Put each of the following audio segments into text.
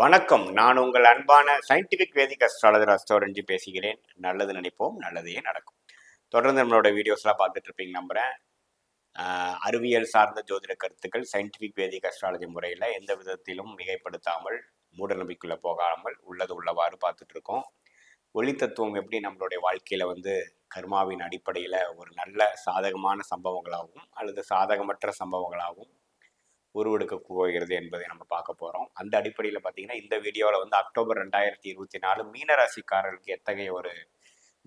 வணக்கம். நான் உங்கள் அன்பான சயின்டிஃபிக் வேதிக் அஸ்ட்ராலஜர் அஸ்ட்ரோரஞ்சி பேசுகிறேன். நல்லது நினைப்போம், நல்லதே நடக்கும். தொடர்ந்து நம்மளோட வீடியோஸ்லாம் பார்த்துட்டு இருப்பீங்க நம்புகிறேன். அறிவியல் சார்ந்த ஜோதிட கருத்துக்கள் சயின்டிஃபிக் வேதிக் அஸ்ட்ராலஜி முறையில் எந்த விதத்திலும் மிகைப்படுத்தாமல், மூட நம்பிக்கைக்குள்ளே போகாமல் உள்ளது உள்ளவாறு பார்த்துட்டு இருக்கோம். ஒளி தத்துவம் எப்படி நம்மளுடைய வாழ்க்கையில் கர்மாவின் அடிப்படையில் ஒரு நல்ல சாதகமான சம்பவங்களாகவும் அல்லது சாதகமற்ற சம்பவங்களாகவும் உருவெடுக்க போகிறது என்பதை நம்ம பார்க்க போகிறோம். அந்த அடிப்படையில் பார்த்தீங்கன்னா இந்த வீடியோவில் அக்டோபர் 2024 மீன ராசிக்காரர்களுக்கு எத்தகைய ஒரு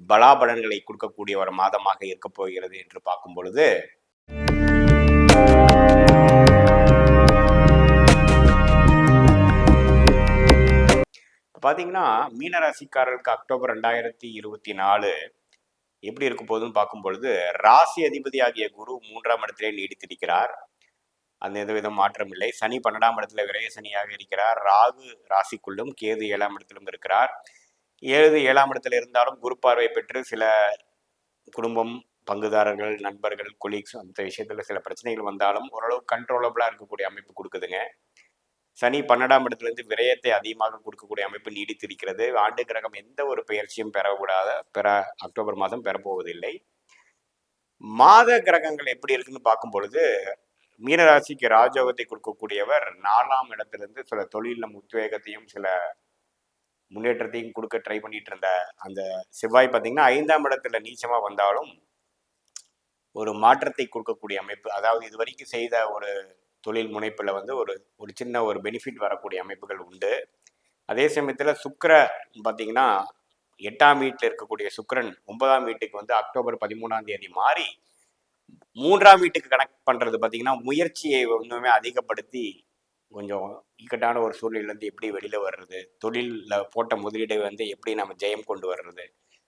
பலாபலன்களை கொடுக்கக்கூடிய ஒரு மாதமாக இருக்க போகிறது என்று பார்க்கும் பொழுது, பார்த்தீங்கன்னா மீனராசிக்காரர்களுக்கு அக்டோபர் 2024 எப்படி இருக்க போகுதுன்னு பார்க்கும் பொழுது, ராசி அதிபதி ஆகிய குரு 3ஆம் இடத்திலே நீடித்திருக்கிறார். அந்த எந்தவித மாற்றம் இல்லை. சனி 12ஆம் இடத்துல விரைய சனியாக இருக்கிறார். ராகு ராசிக்குள்ளும், கேது 7ஆம் இடத்திலும் இருக்கிறார். 7ஆம் இடத்துல இருந்தாலும் குரு பார்வை பெற்று சில குடும்பம், பங்குதாரர்கள், நண்பர்கள், கொலீக்ஸ் அந்த விஷயத்துல சில பிரச்சனைகள் வந்தாலும் ஓரளவு கண்ட்ரோலபிளா இருக்கக்கூடிய அமைப்பு கொடுக்குதுங்க. சனி 12ஆம் இடத்துலேருந்து விரயத்தை அதிகமாக கொடுக்கக்கூடிய அமைப்பு நீடித்திருக்கிறது. ஆண்டு கிரகம் எந்த ஒரு பெயர்ச்சியும் அக்டோபர் மாதம் பெறப்போவதில்லை. மாத கிரகங்கள் எப்படி இருக்குன்னு பார்க்கும் பொழுது, மீனராசிக்கு ராஜயோகத்தை கொடுக்கக்கூடியவர் 4ஆம் இடத்திலிருந்து சில தொழிலும் உத்வேகத்தையும் சில முன்னேற்றத்தையும் கொடுக்க ட்ரை பண்ணிட்டு இருந்த அந்த செவ்வாய் பார்த்தீங்கன்னா 5ஆம் இடத்துல நீச்சமா வந்தாலும் ஒரு மாற்றத்தை கொடுக்கக்கூடிய அமைப்பு. அதாவது இது வரைக்கும் செய்த ஒரு தொழில் முனைப்புல ஒரு சின்ன ஒரு பெனிஃபிட் வரக்கூடிய அமைப்புகள் உண்டு. அதே சமயத்தில் சுக்கிர பார்த்தீங்கன்னா 8ஆம் வீட்டில் இருக்கக்கூடிய சுக்கிரன் 9ஆம் வீட்டுக்கு அக்டோபர் 13ஆம் தேதி மாறி 3ஆம் வீட்டுக்கு கனெக்ட் பண்ணுறது பார்த்தீங்கன்னா முயற்சியை இன்னுமே அதிகப்படுத்தி கொஞ்சம் இக்கட்டான ஒரு சூழ்நிலையிலேருந்து எப்படி வெளியில் வர்றது, தொழிலில் போட்ட முதலீடை எப்படி நம்ம ஜெயம் கொண்டு வர்றது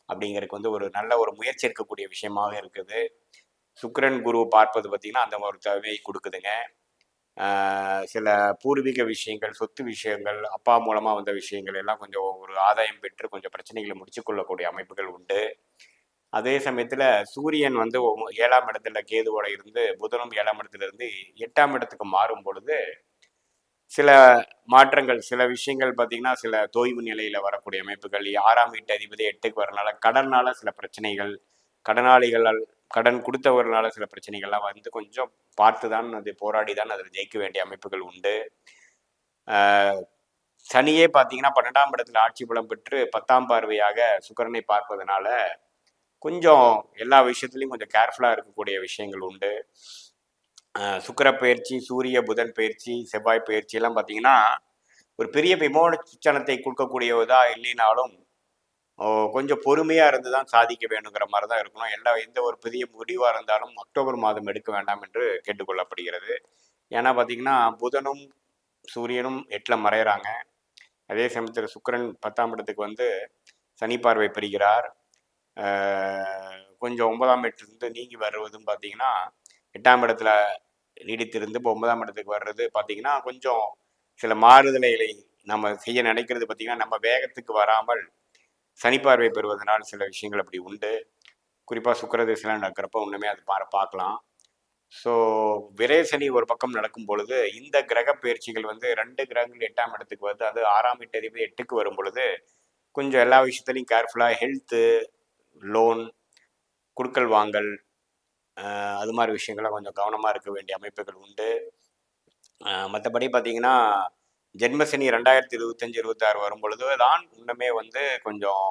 அப்படிங்கிறதுக்கு ஒரு நல்ல ஒரு முயற்சி இருக்கக்கூடிய விஷயமாக இருக்குது. சுக்கிரன் குரு பார்ப்பது பார்த்திங்கன்னா அந்த ஒரு தேவையை கொடுக்குதுங்க. சில பூர்வீக விஷயங்கள், சொத்து விஷயங்கள், அப்பா மூலமாக வந்த விஷயங்கள் எல்லாம் கொஞ்சம் ஒரு ஆதாயம் பெற்று கொஞ்சம் பிரச்சனைகளை முடிச்சு கொள்ளக்கூடிய அமைப்புகள் உண்டு. அதே சமயத்தில் சூரியன் 7ஆம் இடத்துல கேதுவோட இருந்து, புதனும் 7ஆம் இடத்துல இருந்து 8ஆம் இடத்துக்கு மாறும் பொழுது சில மாற்றங்கள், சில விஷயங்கள் பார்த்தீங்கன்னா சில தொய்வு நிலையில் வரக்கூடிய அமைப்புகள். 6ஆம் வீட்டு அதிபதி 8க்கு வரனால கடனால சில பிரச்சனைகள், கடனாளிகளால் கடன் கொடுத்தவர்களால சில பிரச்சனைகள்லாம் கொஞ்சம் பார்த்து தான் அது போராடி தான் அதில் ஜெயிக்க வேண்டிய அமைப்புகள் உண்டு. சனியே பார்த்தீங்கன்னா 12ஆம் இடத்துல ஆட்சி பலம் பெற்று 10ஆம் பார்வையாக சுக்கிரனை பார்ப்பதனால கொஞ்சம் எல்லா விஷயத்துலையும் கொஞ்சம் கேர்ஃபுல்லாக இருக்கக்கூடிய விஷயங்கள் உண்டு. சுக்கிர பயிற்சி, சூரிய புதன் பயிற்சி, செவ்வாய் பயிற்சி எல்லாம் பார்த்தீங்கன்னா ஒரு பெரிய விமோச்சனத்தை கொடுக்கக்கூடியதா இல்லைனாலும் கொஞ்சம் பொறுமையாக இருந்து தான் சாதிக்க வேணுங்கிற மாதிரி தான் இருக்கணும். எந்த ஒரு பெரிய முடிவாக இருந்தாலும் அக்டோபர் மாதம் எடுக்க வேண்டாம் என்று கேட்டுக்கொள்ளப்படுகிறது. ஏன்னா பார்த்தீங்கன்னா புதனும் சூரியனும் 8ல் மறையிறாங்க. அதே சமயத்தில் சுக்கிரன் 10ஆம் இடத்துக்கு சனி பார்வை பெறுகிறார். கொஞ்சம் 9ஆம் இடத்துலேருந்து நீங்கி வருவதும் பார்த்தீங்கன்னா 8ஆம் இடத்துல நீடித்திருந்து இப்போ 9ஆம் இடத்துக்கு வர்றது பார்த்தீங்கன்னா கொஞ்சம் சில மாறுதலைகளை நம்ம செய்ய நினைக்கிறது பார்த்தீங்கன்னா நம்ம வேகத்துக்கு வராமல் சனி பார்வை பெறுவதனால் சில விஷயங்கள் அப்படி உண்டு. குறிப்பாக சுக்கிர திசைலாம் நடக்கிறப்ப ஒன்றுமே அது பார்க்கலாம். ஸோ விரை சனி ஒரு பக்கம் நடக்கும் பொழுது இந்த கிரக பயிற்சிகள் 2 கிரகங்கள் 8ஆம் இடத்துக்கு அது 6ஆம் வீட்டு அதிபதி 8க்கு வரும் பொழுது கொஞ்சம் எல்லா விஷயத்துலையும் கேர்ஃபுல்லாக ஹெல்த்து, லோன், குடுக்கல் வாங்கல், அது மாதிரி விஷயங்கள்லாம் கொஞ்சம் கவனமாக இருக்க வேண்டிய அமைப்புகள் உண்டு. மற்றபடி பார்த்தீங்கன்னா ஜென்மசனி 2025-26 வரும் பொழுது தான் இன்னுமே கொஞ்சம்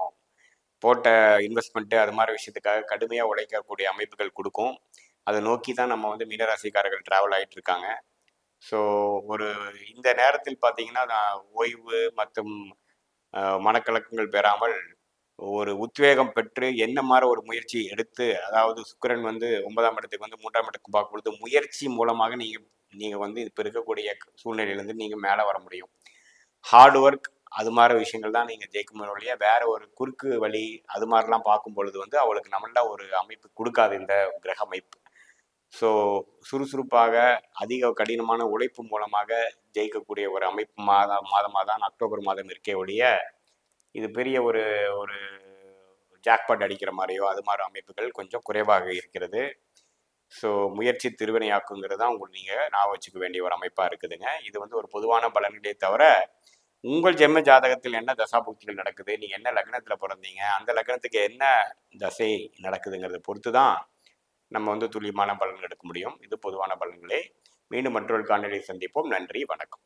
போட்ட இன்வெஸ்ட்மெண்ட்டு அது மாதிரி விஷயத்துக்காக கடுமையாக உழைக்கக்கூடிய அமைப்புகள் கொடுக்கும். அதை நோக்கி தான் நம்ம மீனராசிக்காரர்கள் ட்ராவல் ஆகிட்டு இருக்காங்க. ஸோ இந்த நேரத்தில் பார்த்தீங்கன்னா நான் ஓய்வு மற்றும் மனக்கலக்கங்கள் பெறாமல் ஒரு உத்வேகம் பெற்று என்ன மாதிரி ஒரு முயற்சி எடுத்து, அதாவது சுக்கிரன் 9ஆம் இடத்துக்கு 3ஆம் இடத்துக்கு பார்க்கும் பொழுது முயற்சி மூலமாக நீங்கள் இப்போ இருக்கக்கூடிய சூழ்நிலையிலேருந்து நீங்கள் மேலே வர முடியும். ஹார்ட் ஒர்க் அது மாதிரி விஷயங்கள் தான் நீங்கள் ஜெயிக்கும் வழியா வேற ஒரு குறுக்கு வழி அது மாதிரிலாம் பார்க்கும் பொழுது அவளுக்கு நம்மள ஒரு அமைப்பு கொடுக்காது இந்த கிரக அமைப்பு. ஸோ சுறுசுறுப்பாக அதிக கடினமான உழைப்பு மூலமாக ஜெயிக்கக்கூடிய ஒரு அமைப்பு மாதமாக தான் அக்டோபர் மாதம் இருக்கே ஒழிய இது பெரிய ஒரு ஒரு ஜாக்பாட் அடிக்கிற மாதிரியோ அது மாதிரி அமைப்புகள் கொஞ்சம் குறைவாக இருக்கிறது. ஸோ முயற்சி திருவினையாக்குங்கிறது தான் நீங்கள் நான் வச்சுக்க வேண்டிய ஒரு அமைப்பாக இருக்குதுங்க. இது ஒரு பொதுவான பலன்களே தவிர உங்கள் ஜென்ம ஜாதகத்தில் என்ன தசாபுக்திகள் நடக்குது, நீங்கள் என்ன லக்னத்தில் பிறந்தீங்க, அந்த லக்னத்துக்கு என்ன தசை நடக்குதுங்கிறத பொறுத்து தான் நம்ம துல்லியமான பலன்கள் எடுக்க முடியும். இது பொதுவான பலன்களே. மீண்டும் மற்றொரு காணொளியில் சந்திப்போம். நன்றி, வணக்கம்.